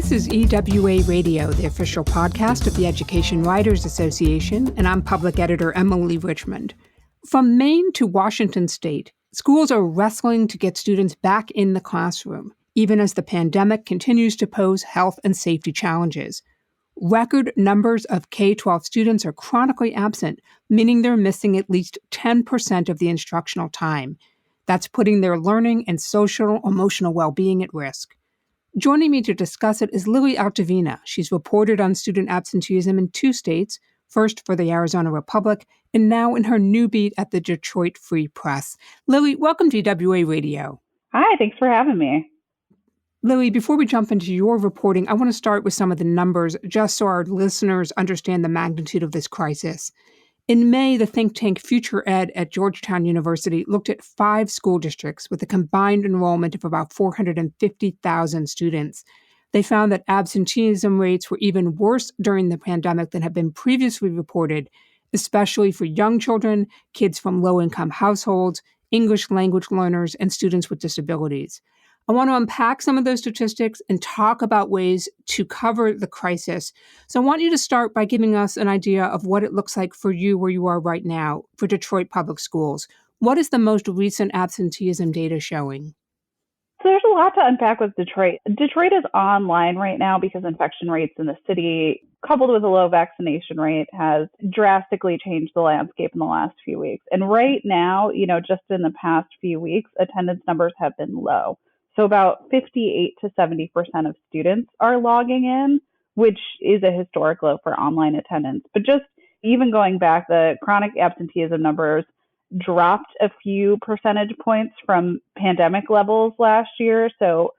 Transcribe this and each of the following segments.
This is EWA Radio, the official podcast of the Education Writers Association, and I'm public editor Emily Richmond. From Maine to Washington state, schools are wrestling to get students back in the classroom, even as the pandemic continues to pose health and safety challenges. Record numbers of K-12 students are chronically absent, meaning they're missing at least 10% of the instructional time. That's putting their learning and social, emotional well-being at risk. Joining me to discuss it is Lily Altavena. She's reported on student absenteeism in 2 states, first for the Arizona Republic, and now in her new beat at the Detroit Free Press. Lily, welcome to EWA Radio. Hi, thanks for having me. Lily, before we jump into your reporting, I want to start with some of the numbers, just so our listeners understand the magnitude of this crisis. In May, the think tank Future Ed at Georgetown University looked at 5 school districts with a combined enrollment of about 450,000 students. They found that absenteeism rates were even worse during the pandemic than had been previously reported, especially for young children, kids from low-income households, English language learners, and students with disabilities. I want to unpack some of those statistics and talk about ways to cover the crisis. So I want you to start by giving us an idea of what it looks like for you where you are right now for Detroit Public Schools. What is the most recent absenteeism data showing? So there's a lot to unpack with Detroit. Detroit is online right now because infection rates in the city, coupled with a low vaccination rate, has drastically changed the landscape in the last few weeks. And right now, just in the past few weeks, attendance numbers have been low. So about 58 to 70% of students are logging in, which is a historic low for online attendance. But just even going back, the chronic absenteeism numbers dropped a few percentage points from pandemic levels last year. So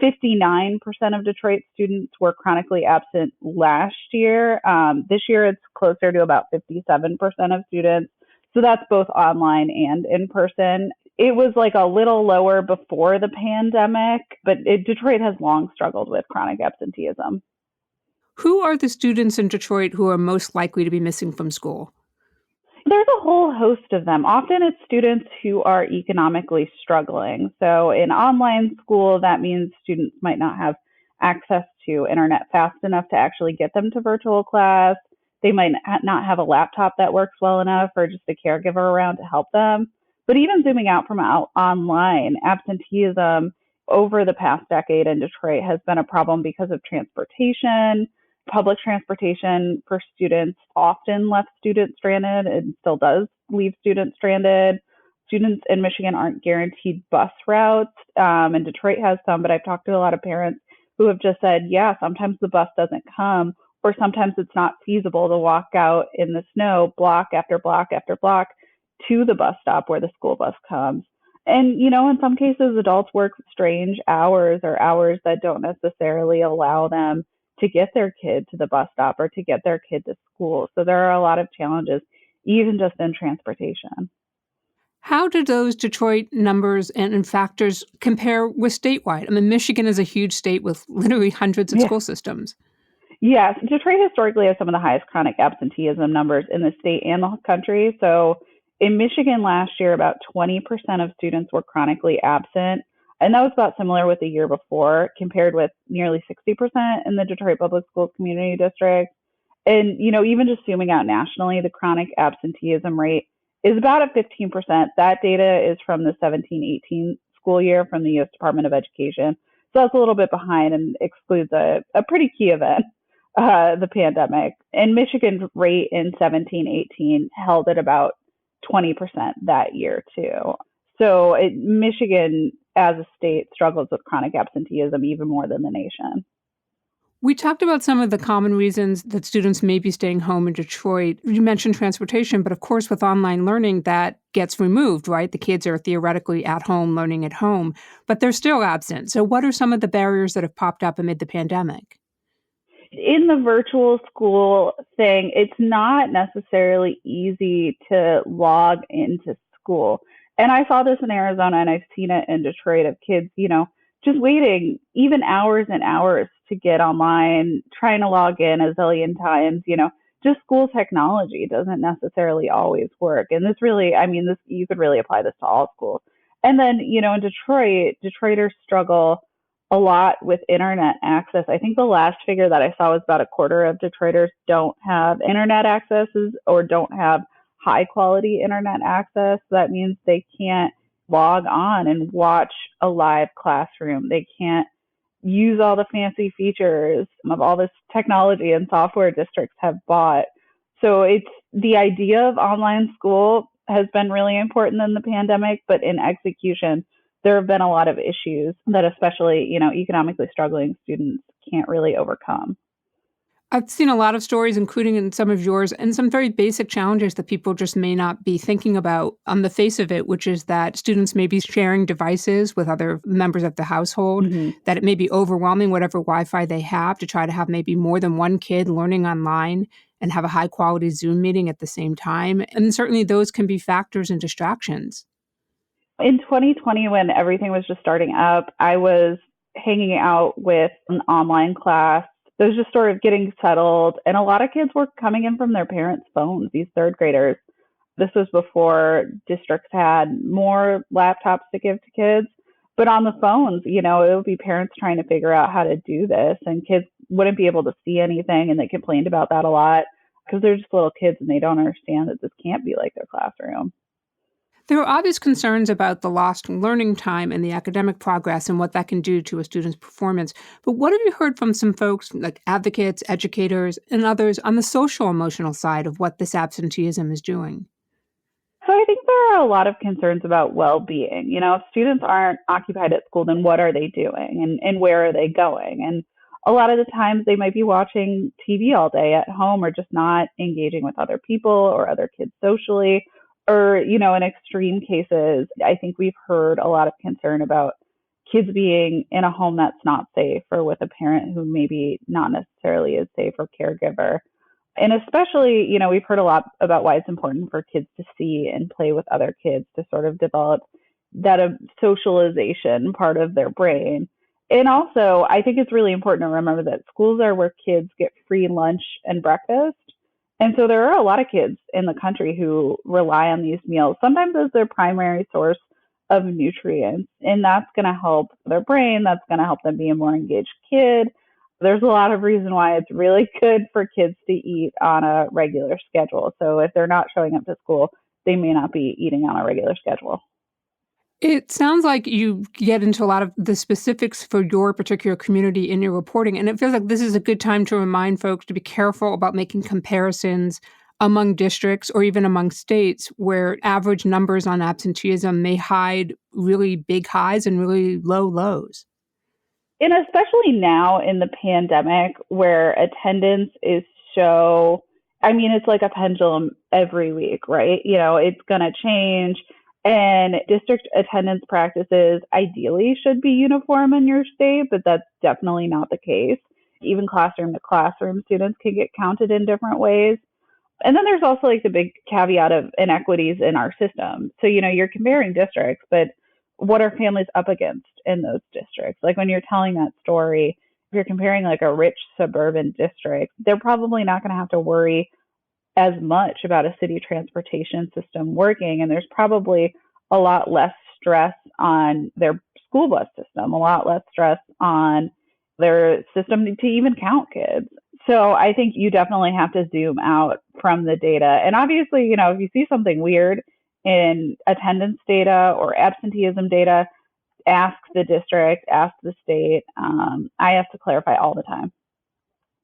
59% of Detroit students were chronically absent last year. This year, it's closer to about 57% of students. So that's both online and in person. It was like a little lower before the pandemic, but Detroit has long struggled with chronic absenteeism. Who are the students in Detroit who are most likely to be missing from school? There's a whole host of them. Often it's students who are economically struggling. So in online school, that means students might not have access to internet fast enough to actually get them to virtual class. They might not have a laptop that works well enough or just a caregiver around to help them. But even zooming out from online, absenteeism over the past decade in Detroit has been a problem because of transportation. Public transportation for students often left students stranded and still does leave students stranded. Students in Michigan aren't guaranteed bus routes, and Detroit has some, but I've talked to a lot of parents who have just said, yeah, sometimes the bus doesn't come, or sometimes it's not feasible to walk out in the snow block after block after block to the bus stop where the school bus comes. And, in some cases, adults work strange hours or hours that don't necessarily allow them to get their kid to the bus stop or to get their kid to school. So there are a lot of challenges, even just in transportation. How do those Detroit numbers and factors compare with statewide? I mean, Michigan is a huge state with literally hundreds of school systems. Yes, Detroit historically has some of the highest chronic absenteeism numbers in the state and the country. So in Michigan last year, about 20% of students were chronically absent. And that was about similar with the year before, compared with nearly 60% in the Detroit Public Schools Community District. And, even just zooming out nationally, the chronic absenteeism rate is about at 15%. That data is from the 17-18 school year from the U.S. Department of Education. So that's a little bit behind and excludes a pretty key event, the pandemic. And Michigan's rate in 17-18 held at about 20% that year, too. So Michigan, as a state, struggles with chronic absenteeism even more than the nation. We talked about some of the common reasons that students may be staying home in Detroit. You mentioned transportation, but of course, with online learning, that gets removed, right? The kids are theoretically at home, learning at home, but they're still absent. So what are some of the barriers that have popped up amid the pandemic? In the virtual school thing, it's not necessarily easy to log into school. And I saw this in Arizona and I've seen it in Detroit of kids, just waiting even hours and hours to get online, trying to log in a zillion times, just school technology doesn't necessarily always work. And this really, you could really apply this to all schools. And then, in Detroit, Detroiters struggle a lot with internet access. I think the last figure that I saw was about a quarter of Detroiters don't have internet accesses or don't have high quality internet access. That means they can't log on and watch a live classroom. They can't use all the fancy features of all this technology and software districts have bought. So it's the idea of online school has been really important in the pandemic, but in execution, there have been a lot of issues that especially, economically struggling students can't really overcome. I've seen a lot of stories, including in some of yours, and some very basic challenges that people just may not be thinking about on the face of it, which is that students may be sharing devices with other members of the household, Mm-hmm. that it may be overwhelming whatever Wi-Fi they have to try to have maybe more than one kid learning online and have a high quality Zoom meeting at the same time. And certainly those can be factors and distractions. In 2020, when everything was just starting up, I was hanging out with an online class. It was just sort of getting settled, and a lot of kids were coming in from their parents' phones, these third graders. This was before districts had more laptops to give to kids. But on the phones, it would be parents trying to figure out how to do this, and kids wouldn't be able to see anything, and they complained about that a lot because they're just little kids and they don't understand that this can't be like their classroom. There are obvious concerns about the lost learning time and the academic progress and what that can do to a student's performance. But what have you heard from some folks, like advocates, educators, and others on the social emotional side of what this absenteeism is doing? So I think there are a lot of concerns about well-being. If students aren't occupied at school, then what are they doing and where are they going? And a lot of the times they might be watching TV all day at home or just not engaging with other people or other kids socially. Or, in extreme cases, I think we've heard a lot of concern about kids being in a home that's not safe or with a parent who maybe not necessarily is safe or caregiver. And especially, we've heard a lot about why it's important for kids to see and play with other kids to sort of develop that socialization part of their brain. And also, I think it's really important to remember that schools are where kids get free lunch and breakfast. And so there are a lot of kids in the country who rely on these meals, sometimes as their primary source of nutrients. And that's going to help their brain. That's going to help them be a more engaged kid. There's a lot of reason why it's really good for kids to eat on a regular schedule. So if they're not showing up to school, they may not be eating on a regular schedule. It sounds like you get into a lot of the specifics for your particular community in your reporting, and it feels like this is a good time to remind folks to be careful about making comparisons among districts or even among states where average numbers on absenteeism may hide really big highs and really low lows. And especially now in the pandemic where attendance is so, I mean, it's like a pendulum every week, right? It's going to change. And district attendance practices ideally should be uniform in your state, but that's definitely not the case. Even classroom to classroom students can get counted in different ways. And then there's also like the big caveat of inequities in our system. So, you're comparing districts, but what are families up against in those districts? Like when you're telling that story, if you're comparing like a rich suburban district, they're probably not going to have to worry as much about a city transportation system working. And there's probably a lot less stress on their school bus system, a lot less stress on their system to even count kids. So I think you definitely have to zoom out from the data. And obviously, if you see something weird in attendance data or absenteeism data, ask the district, ask the state. I have to clarify all the time.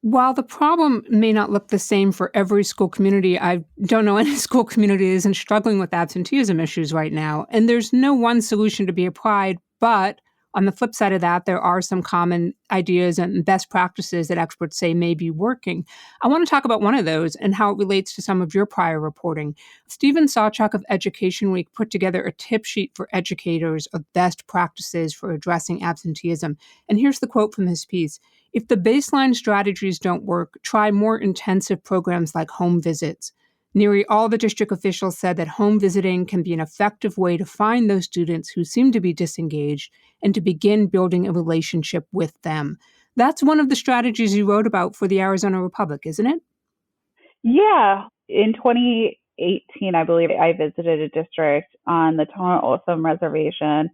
While the problem may not look the same for every school community, I don't know any school community that isn't struggling with absenteeism issues right now. And there's no one solution to be applied. But on the flip side of that, there are some common ideas and best practices that experts say may be working. I want to talk about one of those and how it relates to some of your prior reporting. Stephen Sawchuk of Education Week put together a tip sheet for educators of best practices for addressing absenteeism. And here's the quote from his piece. If the baseline strategies don't work, try more intensive programs like home visits. Nearly all the district officials said that home visiting can be an effective way to find those students who seem to be disengaged and to begin building a relationship with them. That's one of the strategies you wrote about for the Arizona Republic, isn't it? Yeah. In 2018, I believe I visited a district on the Tohono O'odham Reservation.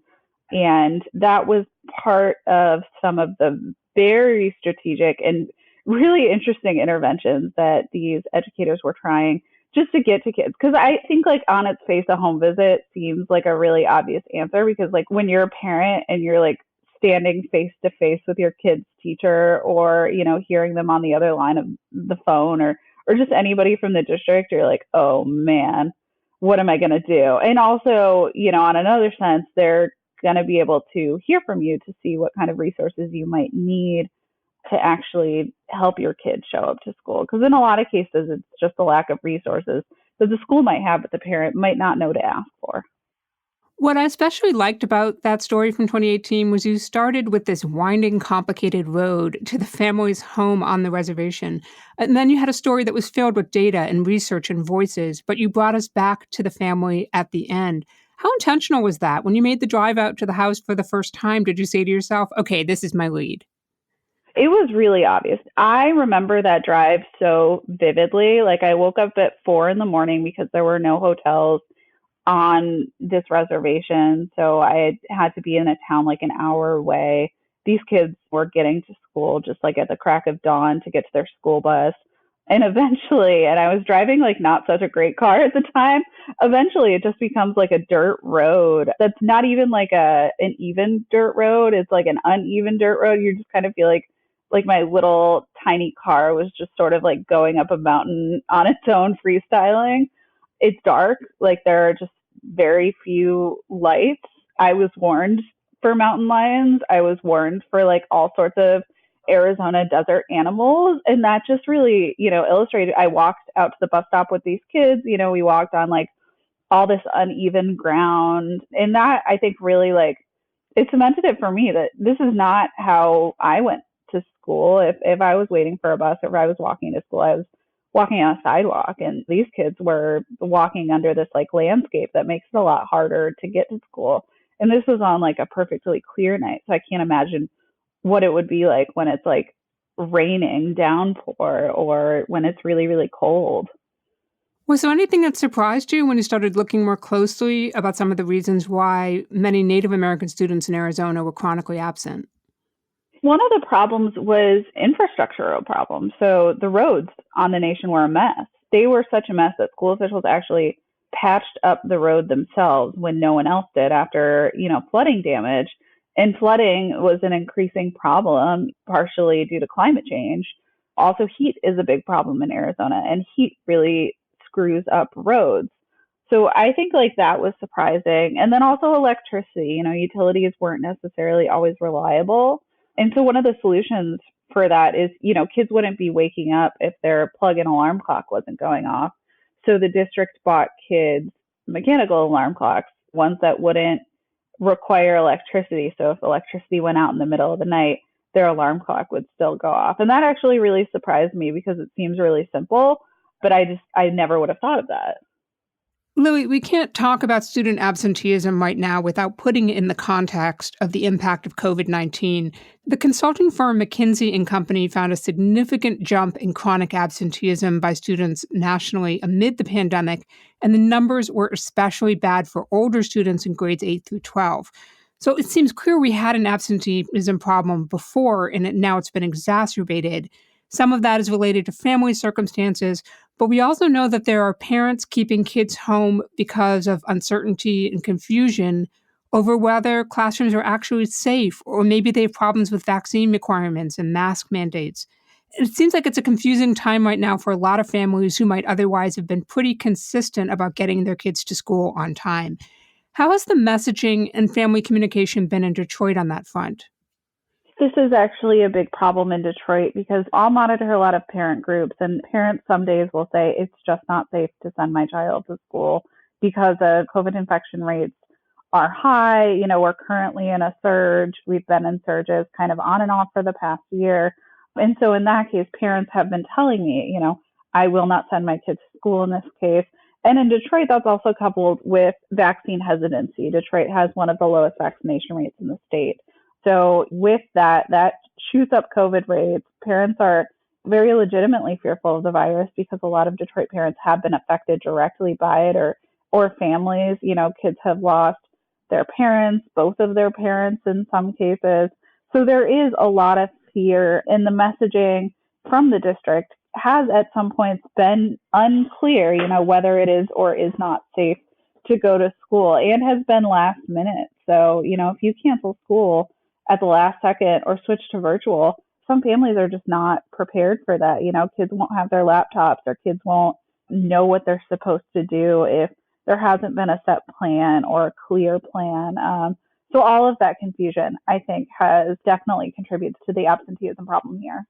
And that was part of some of the very strategic and really interesting interventions that these educators were trying just to get to kids. Because I think, like, on its face, a home visit seems like a really obvious answer because, like, when you're a parent and you're like standing face to face with your kid's teacher, or, you know, hearing them on the other line of the phone, or just anybody from the district, you're like, oh man, what am I going to do? And also, you know, on another sense, they're going to be able to hear from you to see what kind of resources you might need to actually help your kid show up to school. Because in a lot of cases, it's just a lack of resources that the school might have, but the parent might not know to ask for. What I especially liked about that story from 2018 was you started with this winding, complicated road to the family's home on the reservation. And then you had a story that was filled with data and research and voices, but you brought us back to the family at the end. How intentional was that? When you made the drive out to the house for the first time, did you say to yourself, okay, this is my lead? It was really obvious. I remember that drive so vividly. Like, I woke up at 4 in the morning because there were no hotels on this reservation. So I had to be in a town like an hour away. These kids were getting to school just like at the crack of dawn to get to their school bus. And eventually, and I was driving like not such a great car at the time, eventually it just becomes like a dirt road that's not even like an even dirt road. It's like an uneven dirt road. You just kind of feel like my little tiny car was just sort of like going up a mountain on its own, freestyling. It's dark. Like, there are just very few lights. I was warned for mountain lions. I was warned for like all sorts of Arizona desert animals. And that just really, you know, illustrated. I walked out to the bus stop with these kids. You know, we walked on like all this uneven ground. And that, I think, really like it cemented it for me that this is not how I went to school. If I was waiting for a bus or if I was walking to school, I was walking on a sidewalk, and these kids were walking under this like landscape that makes it a lot harder to get to school. And this was on like a perfectly clear night, so I can't imagine what it would be like when it's like raining downpour or when it's really really cold. Was there anything that surprised you when you started looking more closely about some of the reasons why many Native American students in Arizona were chronically absent? One of the problems was infrastructural problems. So the roads on the nation were a mess. They were such a mess that school officials actually patched up the road themselves when no one else did after, you know, flooding damage. And flooding was an increasing problem, partially due to climate change. Also, heat is a big problem in Arizona, and heat really screws up roads. So I think like that was surprising. And then also electricity, you know, utilities weren't necessarily always reliable. And so one of the solutions for that is, you know, kids wouldn't be waking up if their plug-in alarm clock wasn't going off. So the district bought kids mechanical alarm clocks, ones that wouldn't require electricity. So if electricity went out in the middle of the night, their alarm clock would still go off. And that actually really surprised me because it seems really simple, but I never would have thought of that. Louis, we can't talk about student absenteeism right now without putting it in the context of the impact of COVID-19. The consulting firm McKinsey and Company found a significant jump in chronic absenteeism by students nationally amid the pandemic, and the numbers were especially bad for older students in grades 8 through 12. So it seems clear we had an absenteeism problem before, and now it's been exacerbated. Some of that is related to family circumstances, but we also know that there are parents keeping kids home because of uncertainty and confusion over whether classrooms are actually safe, or maybe they have problems with vaccine requirements and mask mandates. It seems like it's a confusing time right now for a lot of families who might otherwise have been pretty consistent about getting their kids to school on time. How has the messaging and family communication been in Detroit on that front? This is actually a big problem in Detroit because I'll monitor a lot of parent groups, and parents some days will say it's just not safe to send my child to school because the COVID infection rates are high. You know, we're currently in a surge. We've been in surges kind of on and off for the past year. And so in that case, parents have been telling me, you know, I will not send my kids to school in this case. And in Detroit, that's also coupled with vaccine hesitancy. Detroit has one of the lowest vaccination rates in the state. So with that, that shoots up COVID rates. Parents are very legitimately fearful of the virus because a lot of Detroit parents have been affected directly by it, or families. You know, kids have lost their parents, both of their parents in some cases. So there is a lot of fear, and the messaging from the district has at some points been unclear, whether it is or is not safe to go to school, and has been last minute. So, if you cancel school at the last second or switch to virtual, some families are just not prepared for that. Kids won't have their laptops, or kids won't know what they're supposed to do if there hasn't been a set plan or a clear plan. So all of that confusion, I think, has definitely contributed to the absenteeism problem here.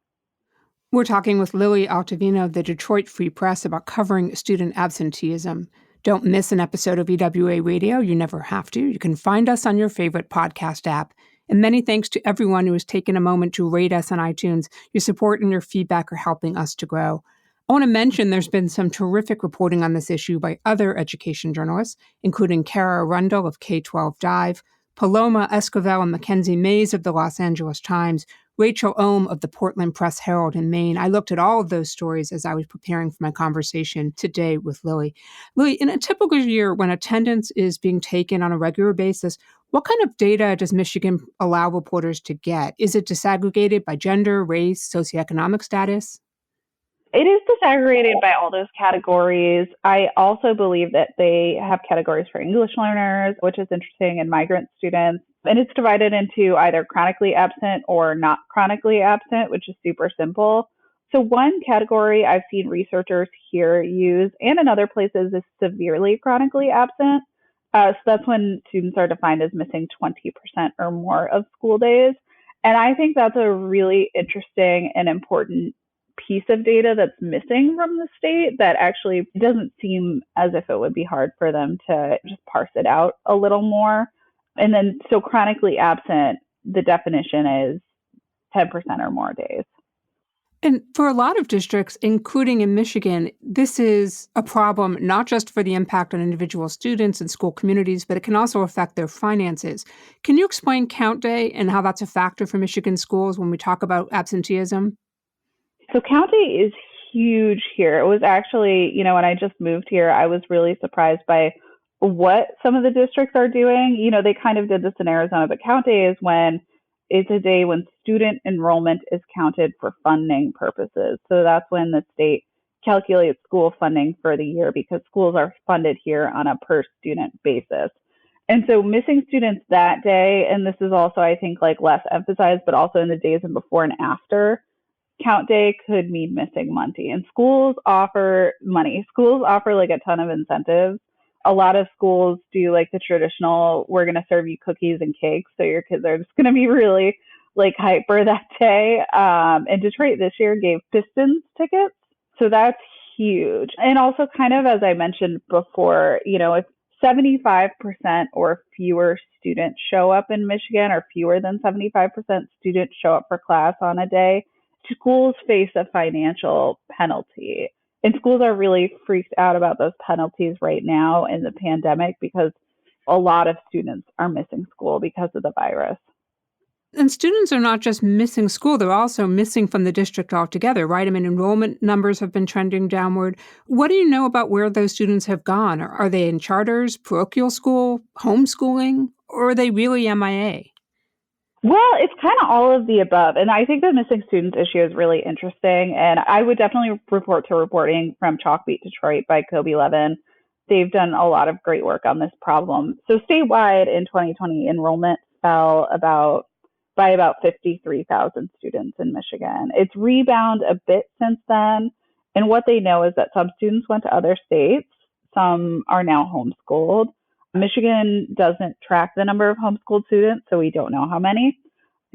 We're talking with Lily Altavena of the Detroit Free Press about covering student absenteeism. Don't miss an episode of EWA Radio. You never have to. You can find us on your favorite podcast app. And many thanks to everyone who has taken a moment to rate us on iTunes. Your support and your feedback are helping us to grow. I want to mention there's been some terrific reporting on this issue by other education journalists, including Kara Arundel of K-12 Dive, Paloma Esquivel and Mackenzie Mays of the Los Angeles Times, Rachel Ohm of the Portland Press Herald in Maine. I looked at all of those stories as I was preparing for my conversation today with Lily. Lily, in a typical year when attendance is being taken on a regular basis, what kind of data does Michigan allow reporters to get? Is it disaggregated by gender, race, socioeconomic status? It is disaggregated by all those categories. I also believe that they have categories for English learners, which is interesting, and migrant students. And it's divided into either chronically absent or not chronically absent, which is super simple. So one category I've seen researchers here use, and in other places, is severely chronically absent. So that's when students are defined as missing 20% or more of school days. And I think that's a really interesting and important piece of data that's missing from the state that actually doesn't seem as if it would be hard for them to just parse it out a little more. And then, so chronically absent, the definition is 10% or more days. And for a lot of districts, including in Michigan, this is a problem not just for the impact on individual students and school communities, but it can also affect their finances. Can you explain Count Day and how that's a factor for Michigan schools when we talk about absenteeism? So Count Day is huge here. It was actually, when I just moved here, I was really surprised by what some of the districts are doing. They kind of did this in Arizona, but Count Day is when it's a day when student enrollment is counted for funding purposes. So that's when the state calculates school funding for the year, because schools are funded here on a per student basis. And so missing students that day, and this is also, I think, less emphasized, but also in the days and before and after Count Day, could mean missing money. And schools offer money. Schools offer a ton of incentives. A lot of schools do the traditional, we're going to serve you cookies and cakes. So your kids are just going to be really hyper that day. And Detroit this year gave Pistons tickets. So that's huge. And also, kind of as I mentioned before, if 75% or fewer students show up in Michigan, or fewer than 75% students show up for class on a day, schools face a financial penalty. And schools are really freaked out about those penalties right now in the pandemic, because a lot of students are missing school because of the virus. And students are not just missing school, they're also missing from the district altogether, right? I mean, enrollment numbers have been trending downward. What do you know about where those students have gone? Are they in charters, parochial school, homeschooling, or are they really MIA? Well, it's kind of all of the above. And I think the missing students issue is really interesting. And I would definitely report to reporting from Chalkbeat Detroit by Kobe Levin. They've done a lot of great work on this problem. So statewide in 2020, enrollment fell by about 53,000 students in Michigan. It's rebounded a bit since then. And what they know is that some students went to other states. Some are now homeschooled. Michigan doesn't track the number of homeschooled students, so we don't know how many,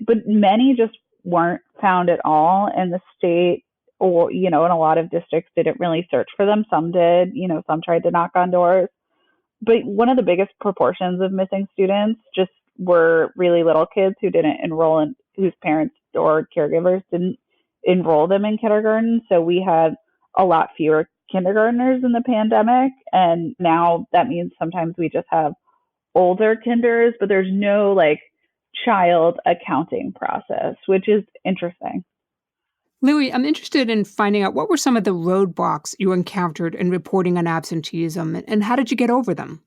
but many just weren't found at all. And the state, or, in a lot of districts, didn't really search for them. Some did, some tried to knock on doors. But one of the biggest proportions of missing students just were really little kids who didn't enroll in, whose parents or caregivers didn't enroll them in kindergarten. So we had a lot fewer kindergartners in the pandemic, and now that means sometimes we just have older kinders, but there's no child accounting process, which is interesting. Louie, I'm interested in finding out what were some of the roadblocks you encountered in reporting on absenteeism, and how did you get over them?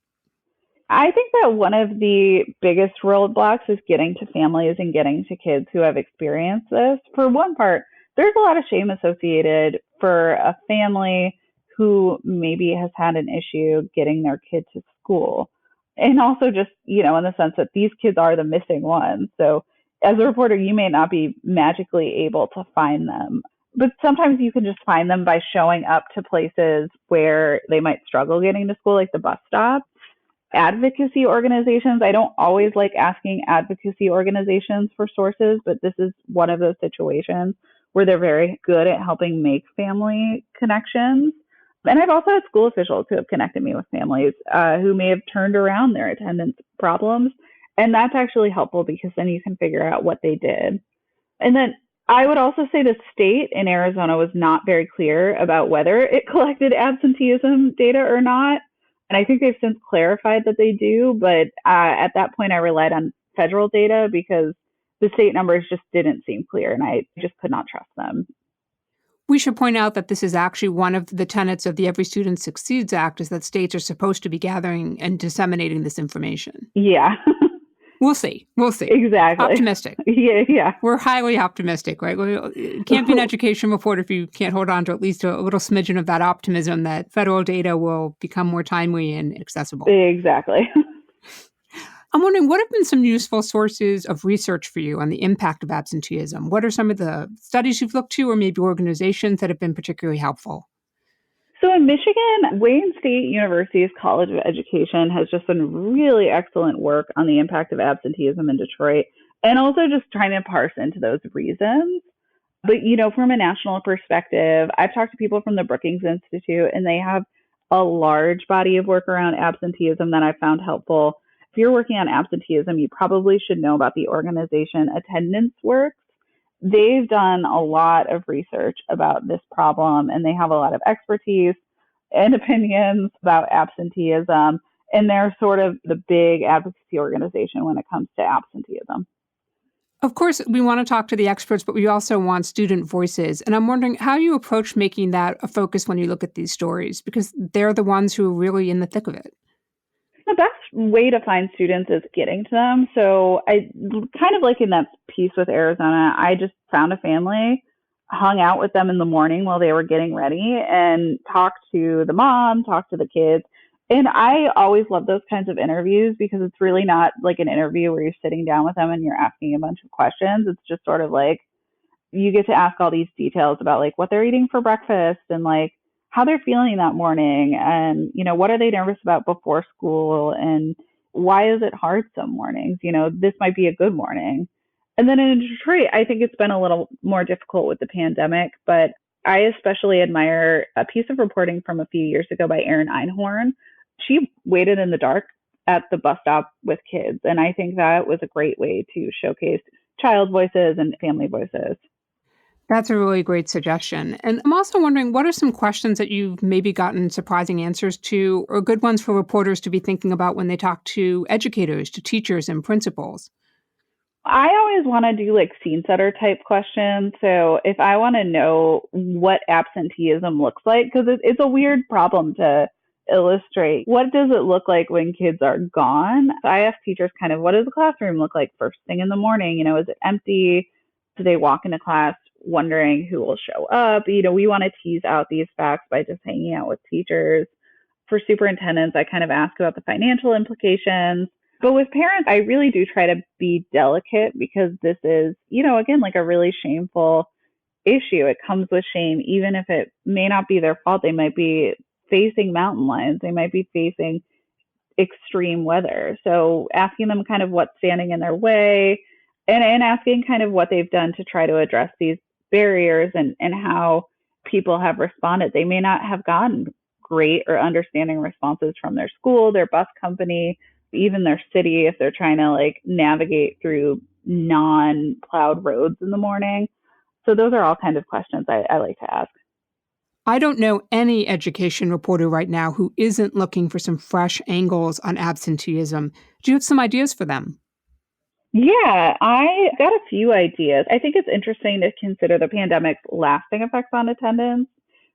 I think that one of the biggest roadblocks is getting to families and getting to kids who have experienced this. For one part, there's a lot of shame associated for a family who maybe has had an issue getting their kid to school. And also just, in the sense that these kids are the missing ones. So as a reporter, you may not be magically able to find them, but sometimes you can just find them by showing up to places where they might struggle getting to school, like the bus stop. Advocacy organizations, I don't always like asking advocacy organizations for sources, but this is one of those situations where they're very good at helping make family connections. And I've also had school officials who have connected me with families who may have turned around their attendance problems. And that's actually helpful because then you can figure out what they did. And then I would also say the state in Arizona was not very clear about whether it collected absenteeism data or not. And I think they've since clarified that they do. But at that point, I relied on federal data because the state numbers just didn't seem clear and I just could not trust them. We should point out that this is actually one of the tenets of the Every Student Succeeds Act, is that states are supposed to be gathering and disseminating this information. Yeah. We'll see. We'll see. Exactly. Optimistic. Yeah. We're highly optimistic, right? It can't be an education report if you can't hold on to at least a little smidgen of that optimism that federal data will become more timely and accessible. Exactly. I'm wondering, what have been some useful sources of research for you on the impact of absenteeism? What are some of the studies you've looked to, or maybe organizations that have been particularly helpful? So in Michigan, Wayne State University's College of Education has just done really excellent work on the impact of absenteeism in Detroit, and also just trying to parse into those reasons. But, from a national perspective, I've talked to people from the Brookings Institute, and they have a large body of work around absenteeism that I found helpful. If you're working on absenteeism, you probably should know about the organization Attendance Works. They've done a lot of research about this problem, and they have a lot of expertise and opinions about absenteeism. And they're sort of the big advocacy organization when it comes to absenteeism. Of course, we want to talk to the experts, but we also want student voices. And I'm wondering how you approach making that a focus when you look at these stories, because they're the ones who are really in the thick of it. The best way to find students is getting to them. So I kind of like in that piece with Arizona, I just found a family, hung out with them in the morning while they were getting ready and talked to the mom, talked to the kids. And I always love those kinds of interviews because it's really not like an interview where you're sitting down with them and you're asking a bunch of questions. It's just sort of like you get to ask all these details about like what they're eating for breakfast and like how they're feeling that morning and what are they nervous about before school and why is it hard some mornings. This might be a good morning. And then in Detroit, I think it's been a little more difficult with the pandemic, but I especially admire a piece of reporting from a few years ago by Erin Einhorn. She waited in the dark at the bus stop with kids, and I think that was a great way to showcase child voices and family voices. That's a really great suggestion. And I'm also wondering, what are some questions that you've maybe gotten surprising answers to, or good ones for reporters to be thinking about when they talk to educators, to teachers and principals? I always want to do like scene setter type questions. So if I want to know what absenteeism looks like, because it's a weird problem to illustrate. What does it look like when kids are gone? I ask teachers kind of what does the classroom look like first thing in the morning? Is it empty? Do they walk into class wondering who will show up? We want to tease out these facts by just hanging out with teachers. For superintendents, I kind of ask about the financial implications. But with parents, I really do try to be delicate because this is, again, like a really shameful issue. It comes with shame, even if it may not be their fault. They might be facing mountain lions. They might be facing extreme weather. So asking them kind of what's standing in their way and asking kind of what they've done to try to address these barriers and how people have responded. They may not have gotten great or understanding responses from their school, their bus company, even their city if they're trying to like navigate through non-plowed roads in the morning. So those are all kind of questions I like to ask. I don't know any education reporter right now who isn't looking for some fresh angles on absenteeism. Do you have some ideas for them? Yeah, I got a few ideas. I think it's interesting to consider the pandemic's lasting effects on attendance.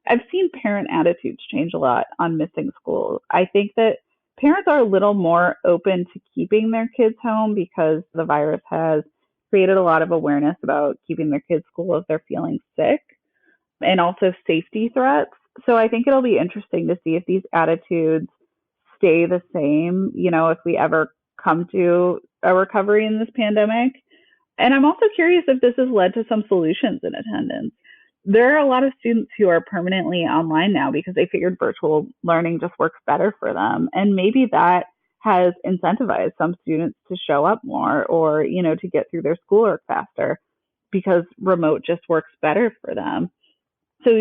I've seen parent attitudes change a lot on missing school. I think that parents are a little more open to keeping their kids home because the virus has created a lot of awareness about keeping their kids school if they're feeling sick and also safety threats. So I think it'll be interesting to see if these attitudes stay the same, if we ever come to a recovery in this pandemic. And I'm also curious if this has led to some solutions in attendance. There are a lot of students who are permanently online now because they figured virtual learning just works better for them. And maybe that has incentivized some students to show up more or, to get through their schoolwork faster because remote just works better for them. So,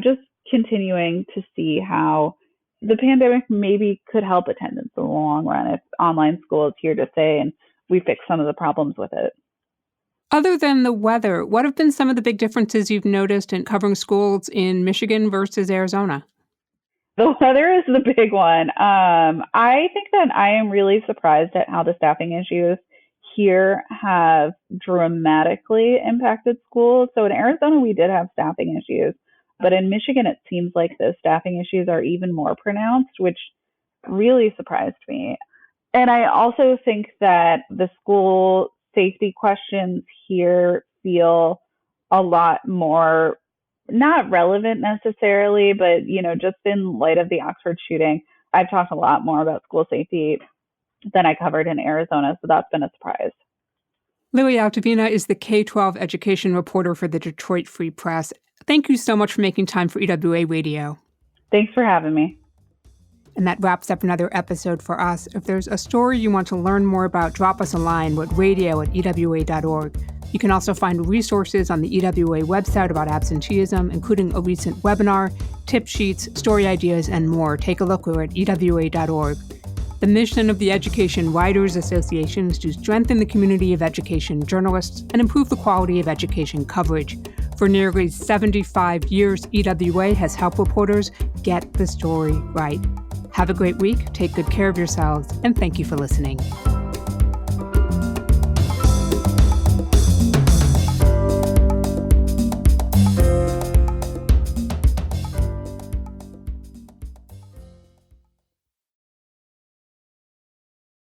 just continuing to see how the pandemic maybe could help attendance in the long run if online school is here to stay and we fix some of the problems with it. Other than the weather, what have been some of the big differences you've noticed in covering schools in Michigan versus Arizona? The weather is the big one. I think that I am really surprised at how the staffing issues here have dramatically impacted schools. So in Arizona, we did have staffing issues, but in Michigan, it seems like the staffing issues are even more pronounced, which really surprised me. And I also think that the school safety questions here feel a lot more not relevant necessarily, but just in light of the Oxford shooting, I've talked a lot more about school safety than I covered in Arizona, so that's been a surprise. Lily Altavena is the K-12 education reporter for the Detroit Free Press. Thank you so much for making time for EWA Radio. Thanks for having me. And that wraps up another episode for us. If there's a story you want to learn more about, drop us a line at radio@ewa.org. You can also find resources on the EWA website about absenteeism, including a recent webinar, tip sheets, story ideas, and more. Take a look. We're at ewa.org. The mission of the Education Writers Association is to strengthen the community of education journalists and improve the quality of education coverage. For nearly 75 years, EWA has helped reporters get the story right. Have a great week, take good care of yourselves, and thank you for listening.